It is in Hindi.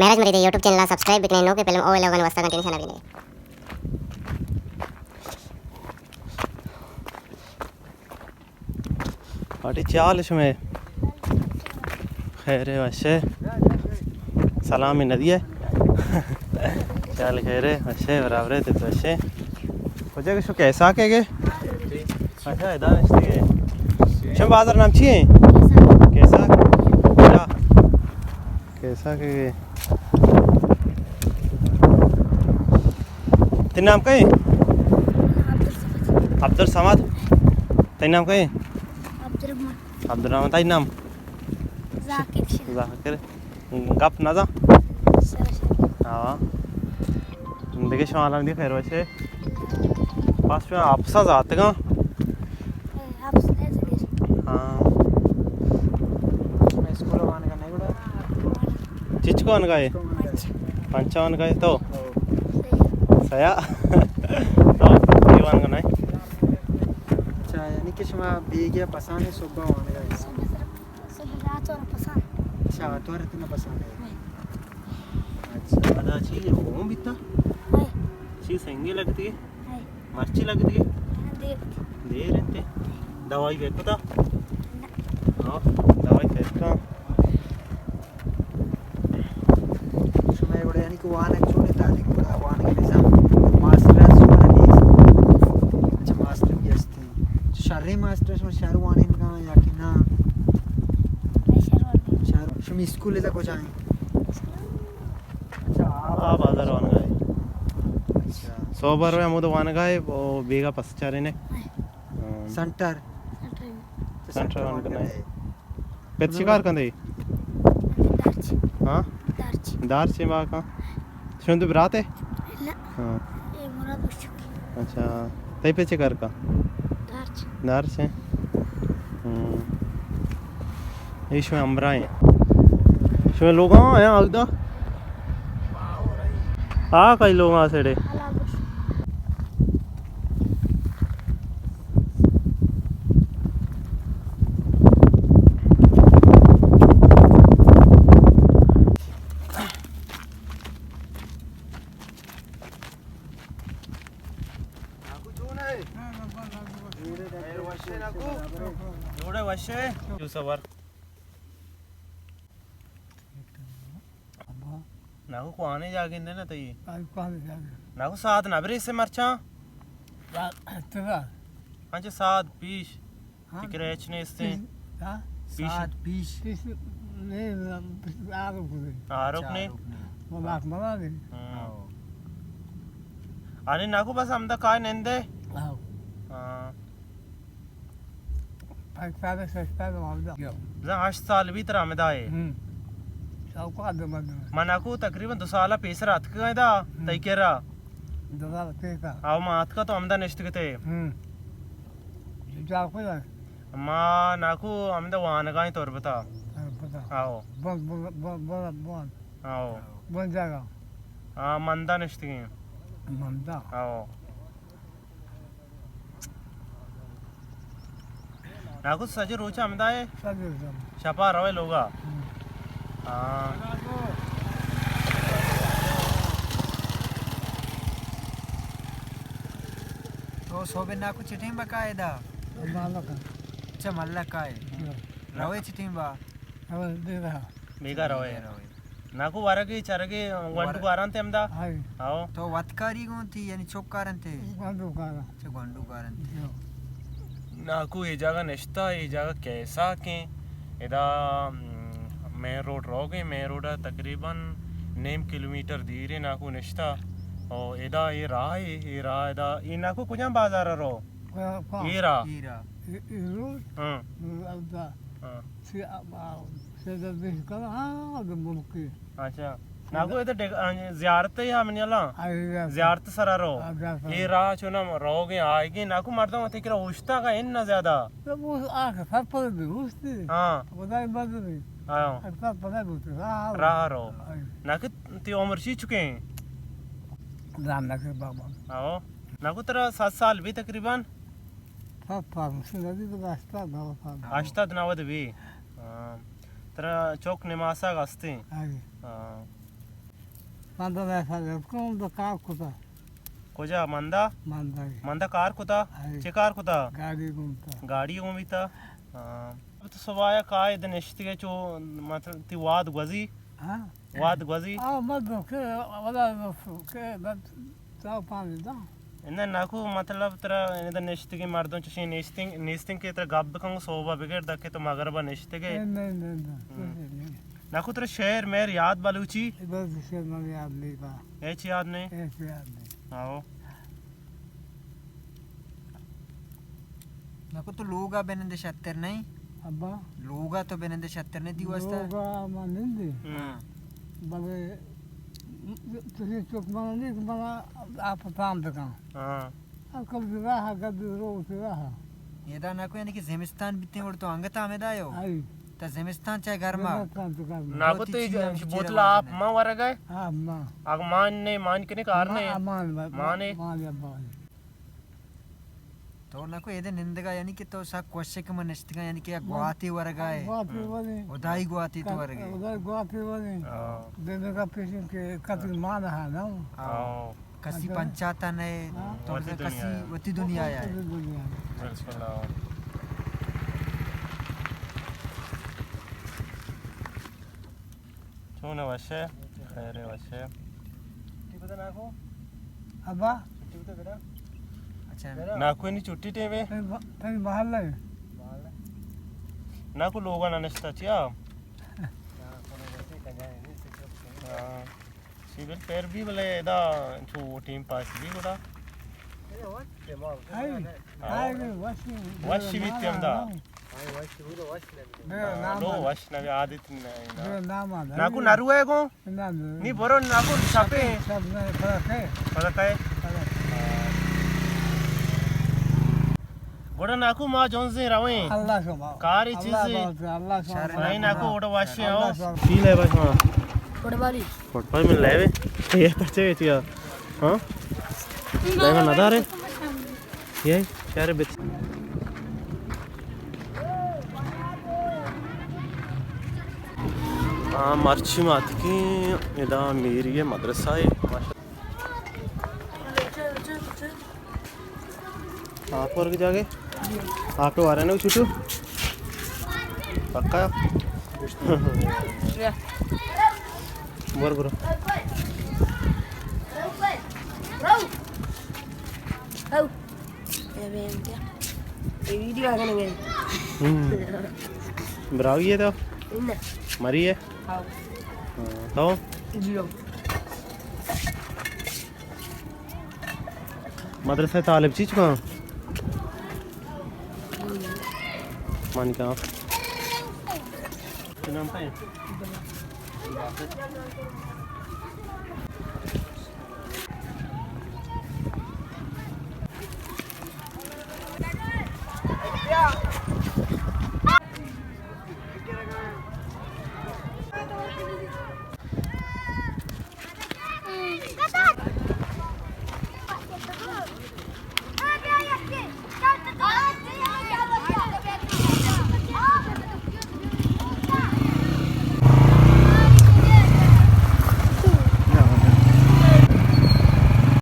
महराज मरीदे यूट्यूब चैनल सब्सक्राइब बिकने नो के पहले ओ लोगन वस्ता continue sana bine Hadi çalış mı? Khayre vaşe. Salami nadiye. Çal khayre vaşe beraber te vaşe. Hoca şu कैसा केगे? अच्छा इधर इसके. शम बाजार नाम चाहिए? कैसा? क्या? कैसा केगे? तेरे नाम क्या है? अब्दुल समद. तेरे नाम क्या है? अब्दुलरहमान ताई नाम जाकिर गप ना जा हाँ देखिए शुमाला में खैर वैसे पास में आपसा जाते का हाँ चिचको आने का है पंचावन का है तो सया तो ये वान का नहीं अच्छा यानी कि शुमा बेगिया पसंद है सुबह आने का अच्छा तो इतना पसंद है अच्छा आधा चीज होम बिता चीज संगे लगती है मर्ची लगती है दे रहते दवाई फेंको था हाँ दवाई फेंकता शुमा बड़ा यानी कि वान एक्चुअली तालिक बड़ा वान के निजाम मास्टर शुमा ने अच्छा मास्टर भी असते शर्री मास्टर शुमा शर्र वान इनका या कि ना शर्र शुमा स्कूल ले जाको जाएं अच्छा आप बाजार वान गए अच्छा 100 बार में मुझे वान गए वो बेगा पसचारे ने सेंटर सेंटर वान करना है पेट शिकार करने हाँ दार से वहाँ का शुन तो बरात है हाँ अच्छा तय पे शिकार का दार से इसमें अमरा है इसमें लोग हाँ यहाँ आगदा कई लोग आ सेड़े నాకు కోనే జాగిందే నా తయి నాకు సాద్ నబరి से मरचा अंचे साद पीश तिकरेचने इससे सात बीस आरोप ने आणि నాకు बस आमदा काय नेंदे जा 8 साल भी तरह में दाए మనకు तकरीबन 2 साल पेसर अतक गदा तैकेरा आव मा अतक तो आमदा नेष्टगते మా నాకు ఆమెద వానగాని తోర్బతా ఆవో ఆవో మందా నెష్టిగి ఆవో నాకు సజ రోచ ఆమెదాయే షపా రవే లోగా तो सोबे ना कुछ चिटिंग बकायदा अच्छा मल्ला काय रवे चिटिंग बा ಬೇಗ ರವೆ నాకు వరకి చరగి వంట వారంతే ఎందా आओ तो वतकारी कौन थी यानी चौकारन थे अच्छा गंडूकारन నాకు ఈ జాగా నెక్స్ట్ ఈ జాగా कैसा के इदा मेन रोड रोगे मेन रोड तकरीबन 9 किलोमीटर दूर నాకు నెక్స్ట్ ओ इदा ये राह इदा ये నాకు कुछ बाजार रो ये राह अच्छा నాకు ఇది జియారత్ है हमने ला జియారత్ सरा रो ये राह चुना रोगे आएगी నాకు मरता हूं तेरा उष्टा का इतना ज्यादा हां आयो राह रो నాకు ती उम्र सी चुके हैं आओ నాకు तेरा 7 साल भी तकरीबन 8 9 भी तर चौक निमासा असते Manda mesela kumda kar kuta. Koja manda Manda manda car कुता Ay. चे कार कुता gari kumta. गाड़ी उमिता अब तो सवाया का इधर निश्चित चो मतलब ती Ha? वाद गजी Madem ki valla ki ben daha pahalı da. इन्हें नाकू मतलब तेरा इधर निश्चित की मर्दों चुशी निस्तिंग के तेरा गब कंग सोबा बिगड़ दके तो मगरबा निश्चित के Ne. नाकू तेरा शहर मेर याद Balochi Ben bir şey bana yardım var. एच याद नहीं Evet yardım. आओ నాకు तो लोगा बेनंदे 76 नहीं Abba. लोगा तो बेनंदे 76 नहीं दिवस्ता Yoga ama neydi? Bana ਤੁਸੀਂ çok bana değil ki bana apatan da kan. हाँ Akıl bir raha gadı roğu raha. येदा ना को यानी कि जिमिस्तान बितने और तो अंगता में दायो Ay. ता जिमिस्तान चाहे घर में नाकू तो बोतला आप माँ वारा गए Amma. आग मान ने मान के ने कार ने Aman. Mane. Mane. तो ना को येदे निंदगा यानी कि तो सा क्वेश्चन के मन नष्टगा यानी कि गुवाहाटी वर्गा है Guati vani. उदाई गुवाहाटी तो वर्गे Uday guati vani. Dede ka peşin ke katil mana ha na. आओ कसी पंचायत ने तो वती कसी दुनिया है। वती दुनिया है Dünya. बिल्कुल आओ चूने वशे खैरे वशे Abba. अच्छा नाकू नहीं छुट्टी टेवे Tabii mahalle. नाकू लोगा ना निश्चित चिया सिविल पैर भी बोले इदा छू टीम पास भी गुड़ा Ay. Ay vasi. वशी भी तेम दा लो Nama. वश ना आदित नहीं Nama. नाकू नरु है को नी बरो नाकू छापे सब ne farak hai. पता है गुड़ा नाकू माँ जोन से रवे Allah şoma. कारी चीज Allah şoma. नहीं नाकू उड़ा वशी आओ पी ले बस माँ Football. फुटबॉल में लेवे ये बच्चे चिया हाँ देखा नदा रे ये क्या रे बच्चे हाँ मर्ची मात की इदा मेरी ये मदरसा है आप और के जाके आप तो आ रहे हैं ना छुट्टू पक्का बरोबर Video akan nge. बराबर ये तो Inna. मरी है तो Video. मदरसा तालिब चीज कहाँ मान क्या नाम है